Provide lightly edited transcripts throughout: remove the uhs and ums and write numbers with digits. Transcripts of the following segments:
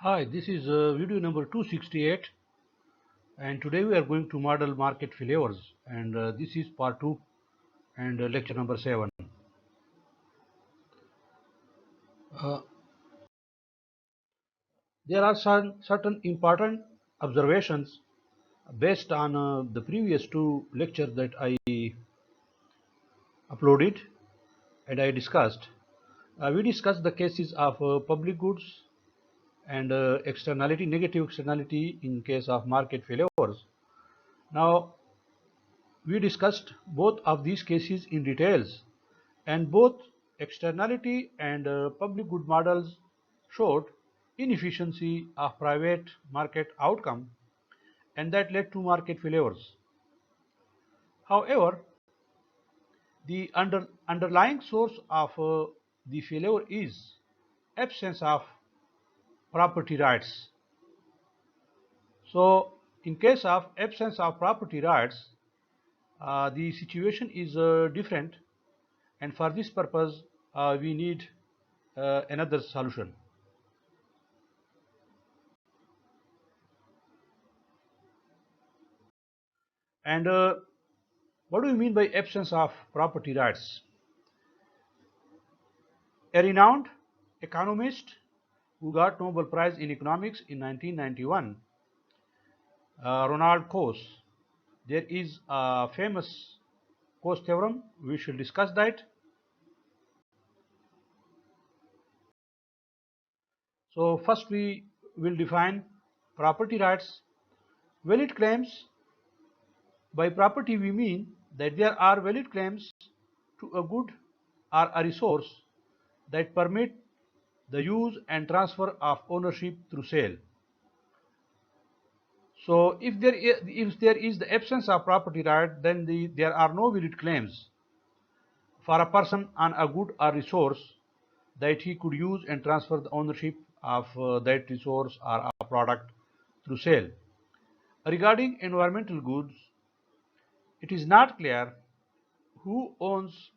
Hi, this is video number 268, and today we are going to model market failures, and this is part 2 and lecture number 7. Uh, there are some certain important observations based on the previous two lectures that I uploaded and I discussed. We discussed the cases of public goods and externality, negative externality in case of market failures. Now, we discussed both of these cases in details, and both externality and public good models showed inefficiency of private market outcome, and that led to market failures. However, the underlying source of the failure is absence of property rights. So, in case of absence of property rights, the situation is different, and for this purpose we need another solution. And what do you mean by absence of property rights? A renowned economist who got Nobel Prize in Economics in 1991, Ronald Coase, there is a famous Coase theorem. We should discuss that. So first we will define property rights. Valid claims. By property we mean that there are valid claims to a good or a resource that permit the use and transfer of ownership through sale. So if there is the absence of property right, then there are no valid claims for a person on a good or resource that he could use and transfer the ownership of that resource or a product through sale. Regarding environmental goods, it is not clear who owns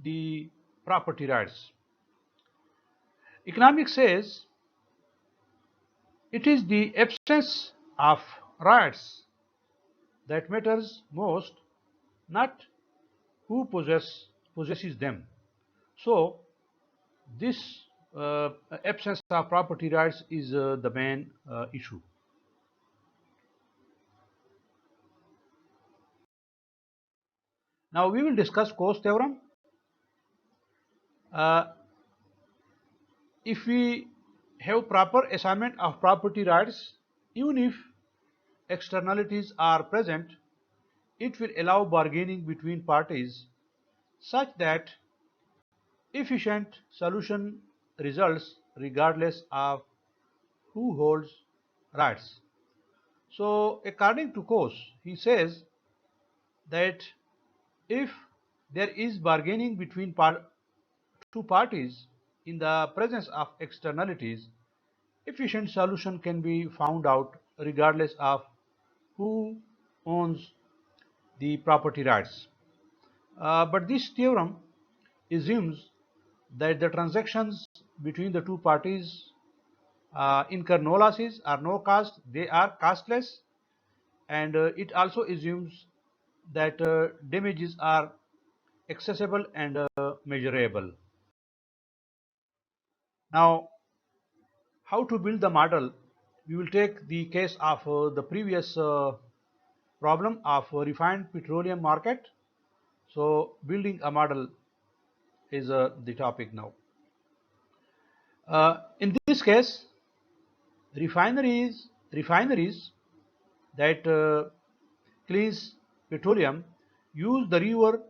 the property rights. Economics says it is the absence of rights that matters most, not who possesses them. So this absence of property rights is the main issue. Now we will discuss Coase theorem. Uh, if we have proper assignment of property rights, even if externalities are present, it will allow bargaining between parties such that efficient solution results regardless of who holds rights. So according to Coase, he says that if there is bargaining between two parties in the presence of externalities, efficient solution can be found out regardless of who owns the property rights. But this theorem assumes that the transactions between the two parties incur no losses or no cost, they are costless, and it also assumes that damages are accessible and measurable. Now, how to build the model? We will take the case of the previous problem of refined petroleum market. So, building a model is the topic now. In this case, refineries that cleans petroleum use the river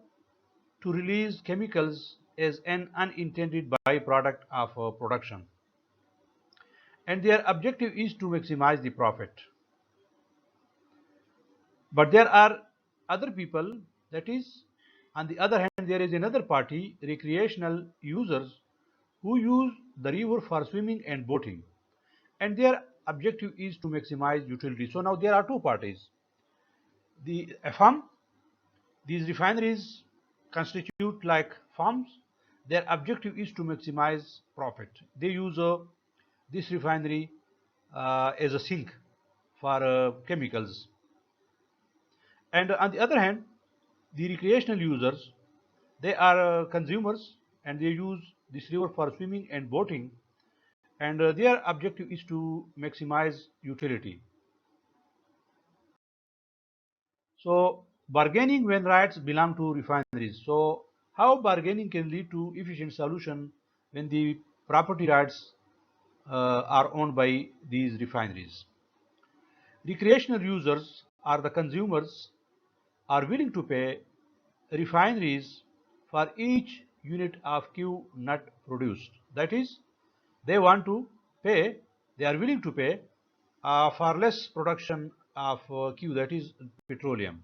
to release chemicals as an unintended byproduct of production, and their objective is to maximize the profit. But there are other people, that is, on the other hand, there is another party, recreational users, who use the river for swimming and boating, and their objective is to maximize utility. So now there are two parties. The farm, these refineries constitute like farms. Their objective is to maximize profit. They use this refinery as a sink for chemicals. And on the other hand, the recreational users, they are consumers, and they use this river for swimming and boating, and their objective is to maximize utility. So bargaining when rights belong to refineries. So how bargaining can lead to efficient solution when the property rights are owned by these refineries. Recreational users or the consumers are willing to pay refineries for each unit of Q nut produced. That is, they want to pay, they are willing to pay for less production of Q, that is petroleum,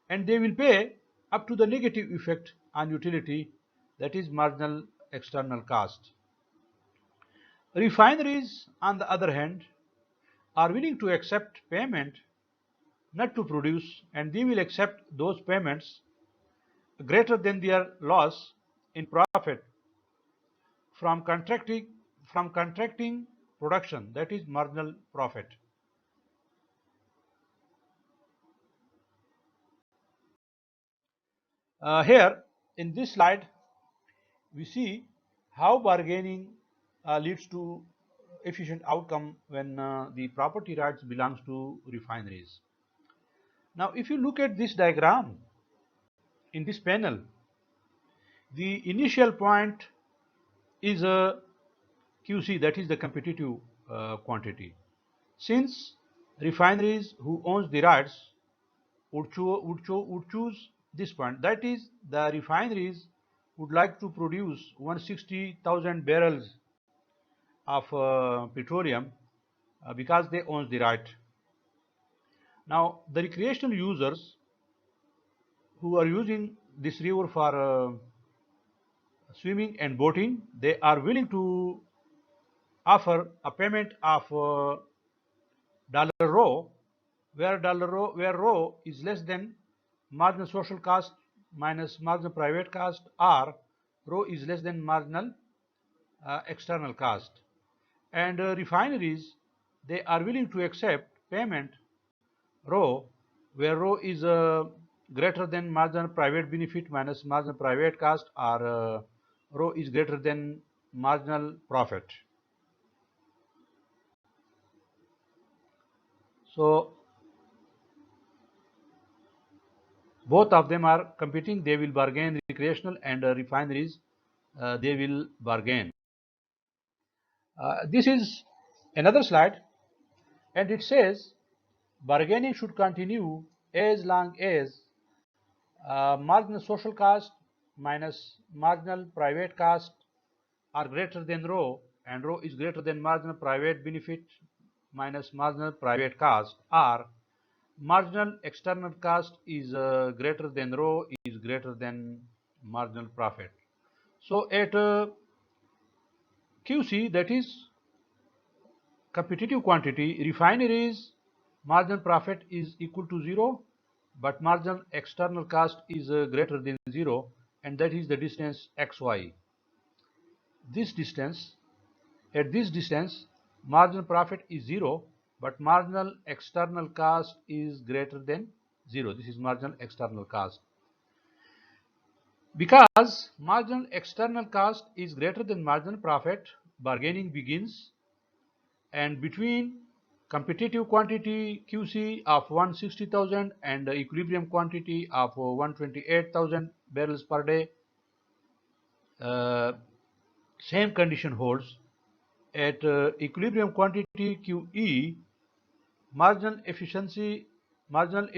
and they will pay up to the negative effect on utility, that is marginal external cost. Refineries, on the other hand, are willing to accept payment not to produce, and they will accept those payments greater than their loss in profit from contracting production, that is marginal profit. Here in this slide we see how bargaining leads to efficient outcome when the property rights belongs to refineries. Now if you look at this diagram in this panel, the initial point is a QC, that is the competitive quantity. Since refineries who owns the rights would choose this point, that is the refineries would like to produce 160,000 barrels of petroleum because they own the right. Now the recreational users who are using this river for swimming and boating, they are willing to offer a payment of dollar rho, where rho is less than marginal social cost minus marginal private cost, or rho is less than marginal external cost. And refineries, they are willing to accept payment rho, where rho is greater than marginal private benefit minus marginal private cost, or rho is greater than marginal profit. So both of them are competing, they will bargain. Recreational and refineries, they will bargain. This is another slide, and it says bargaining should continue as long as marginal social cost minus marginal private cost are greater than rho, and rho is greater than marginal private benefit minus marginal private cost, or marginal external cost is greater than rho is greater than marginal profit. So at QC, that is competitive quantity, refineries marginal profit is equal to 0, but marginal external cost is greater than 0, and that is the distance xy. This distance, at this distance, marginal profit is 0, but marginal external cost is greater than 0. This is marginal external cost. Because marginal external cost is greater than marginal profit, bargaining begins, and between competitive quantity QC of 160,000 and equilibrium quantity of 128,000 barrels per day, same condition holds. At equilibrium quantity QE, marginal efficiency, marginal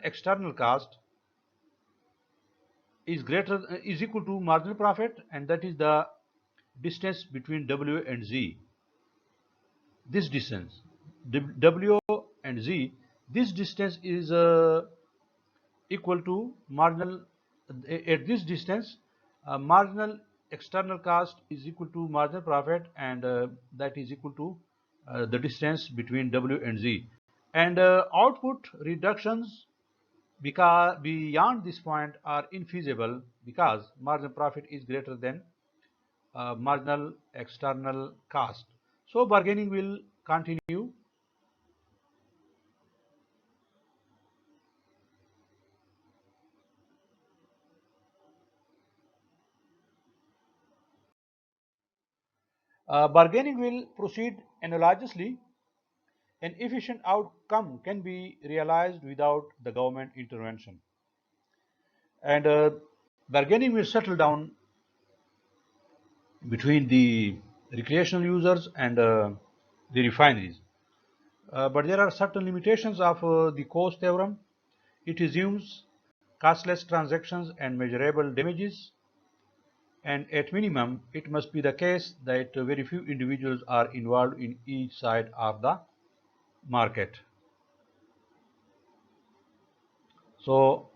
external cost is equal to marginal profit, and that is the distance between W and Z. This distance, W and Z, this distance is equal to marginal. At this distance, marginal external cost is equal to marginal profit, and that is equal to the distance between W and Z. And output reductions because beyond this point are infeasible, because marginal profit is greater than marginal external cost. So bargaining will continue. Bargaining will proceed analogously. An efficient outcome can be realized without the government intervention. And bargaining will settle down between the recreational users and the refineries. But there are certain limitations of the Coase theorem. It assumes costless transactions and measurable damages, and at minimum it must be the case that very few individuals are involved in each side of the market. So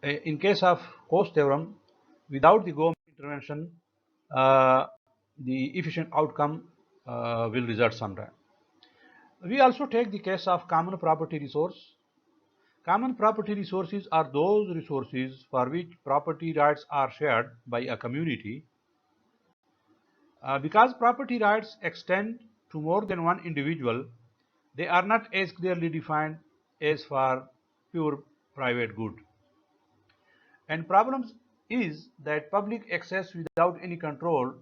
in case of Coase theorem, without the government intervention, uh, the efficient outcome will result sometime. We also take the case of common property resource. Common property resources are those resources for which property rights are shared by a community. Because property rights extend to more than one individual, they are not as clearly defined as for pure private good. And problem is that public access without any control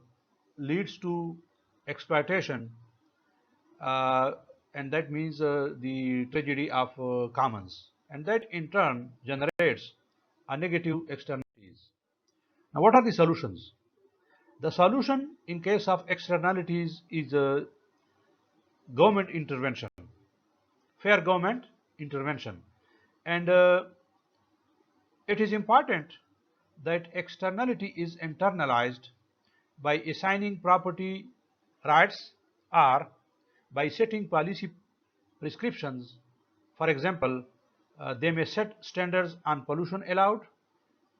leads to exploitation, uh, and that means the tragedy of commons, and that in turn generates a negative externalities. Now, what are the solutions? The solution in case of externalities is government intervention, fair government intervention, and it is important that externality is internalized by assigning property rights or by setting policy prescriptions. For example, they may set standards on pollution allowed,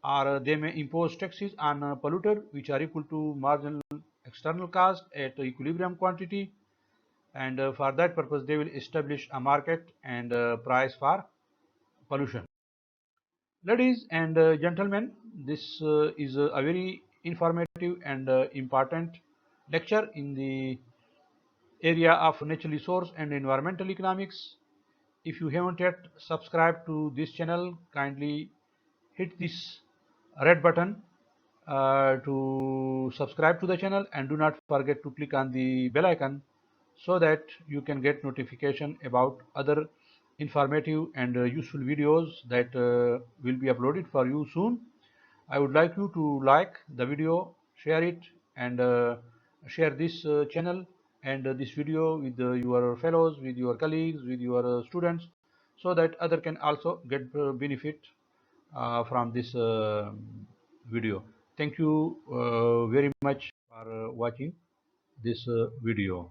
or they may impose taxes on polluter which are equal to marginal external cost at equilibrium quantity, and for that purpose they will establish a market and price for pollution. Ladies and gentlemen, this is a very informative and important lecture in the area of natural resource and environmental economics. If you haven't yet subscribed to this channel, kindly hit this red button to subscribe to the channel, and do not forget to click on the bell icon so that you can get notification about other informative and useful videos that will be uploaded for you soon. I would like you to like the video, share it, and share this channel and this video with your fellows, with your colleagues, with your students, so that other can also get benefit from this video. Thank you very much for watching this video.